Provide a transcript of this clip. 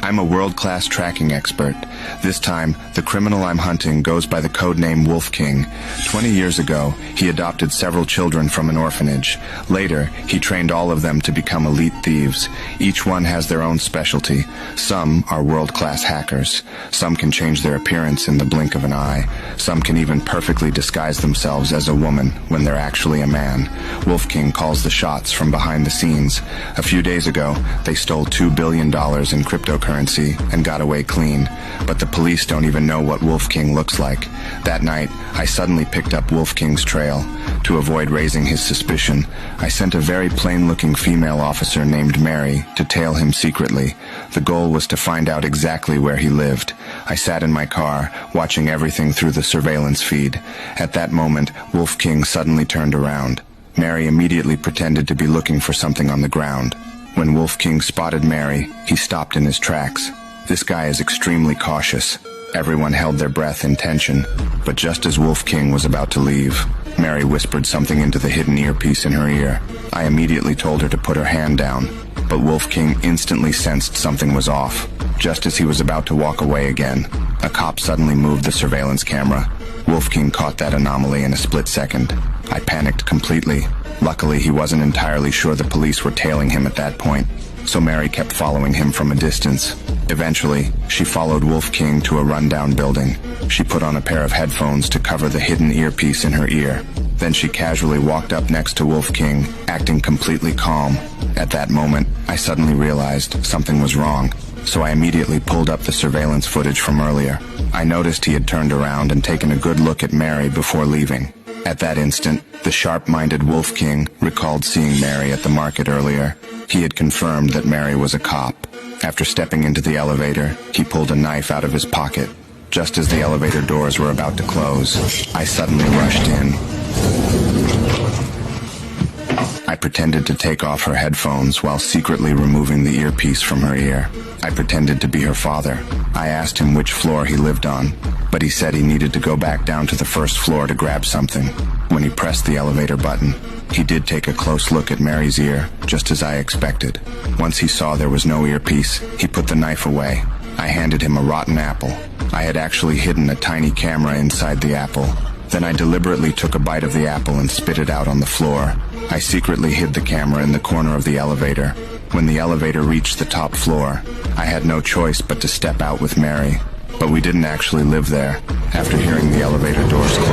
I'm a world-class tracking expert. This time, the criminal I'm hunting goes by the codename Wolf King. 20 years ago, he adopted several children from an orphanage. Later, he trained all of them to become elite thieves. Each one has their own specialty. Some are world-class hackers. Some can change their appearance in the blink of an eye. Some can even perfectly disguise themselves as a woman when they're actually a man. Wolf King calls the shots from behind the scenes. A few days ago, they stole $2 billion in cryptocurrency and got away clean. But the police don't even know what Wolf King looks like. That night, I suddenly picked up Wolf King's trail. To avoid raising his suspicion, I sent a very plain-looking female officer named Mary to tail him secretly. The goal was to find out exactly where he lived. I sat in my car, watching everything through the surveillance feed. At that moment, Wolf King suddenly turned around. Mary immediately pretended to be looking for something on the ground. When Wolf King spotted Mary, he stopped in his tracks. This guy is extremely cautious. Everyone held their breath in tension, but just as Wolf King was about to leave, Mary whispered something into the hidden earpiece in her ear. I immediately told her to put her hand down, but Wolf King instantly sensed something was off. Just as he was about to walk away again, a cop suddenly moved the surveillance camera. Wolf King caught that anomaly in a split second. I panicked completely. Luckily, he wasn't entirely sure the police were tailing him at that point, so Mary kept following him from a distance. Eventually, she followed Wolf King to a rundown building. She put on a pair of headphones to cover the hidden earpiece in her ear. Then she casually walked up next to Wolf King, acting completely calm. At that moment, I suddenly realized something was wrong, so I immediately pulled up the surveillance footage from earlier. I noticed he had turned around and taken a good look at Mary before leaving. At that instant, the sharp-minded Wolf King recalled seeing Mary at the market earlier. He had confirmed that Mary was a cop. After stepping into the elevator, he pulled a knife out of his pocket. Just as the elevator doors were about to close, I suddenly rushed in. I pretended to take off her headphones while secretly removing the earpiece from her ear. I pretended to be her father. I asked him which floor he lived on, but he said he needed to go back down to the first floor to grab something. When he pressed the elevator button, he did take a close look at Mary's ear, just as I expected. Once he saw there was no earpiece, he put the knife away. I handed him a rotten apple. I had actually hidden a tiny camera inside the apple. Then I deliberately took a bite of the apple and spit it out on the floor. I secretly hid the camera in the corner of the elevator. When the elevator reached the top floor, I had no choice but to step out with Mary. But we didn't actually live there. After hearing the elevator doors close,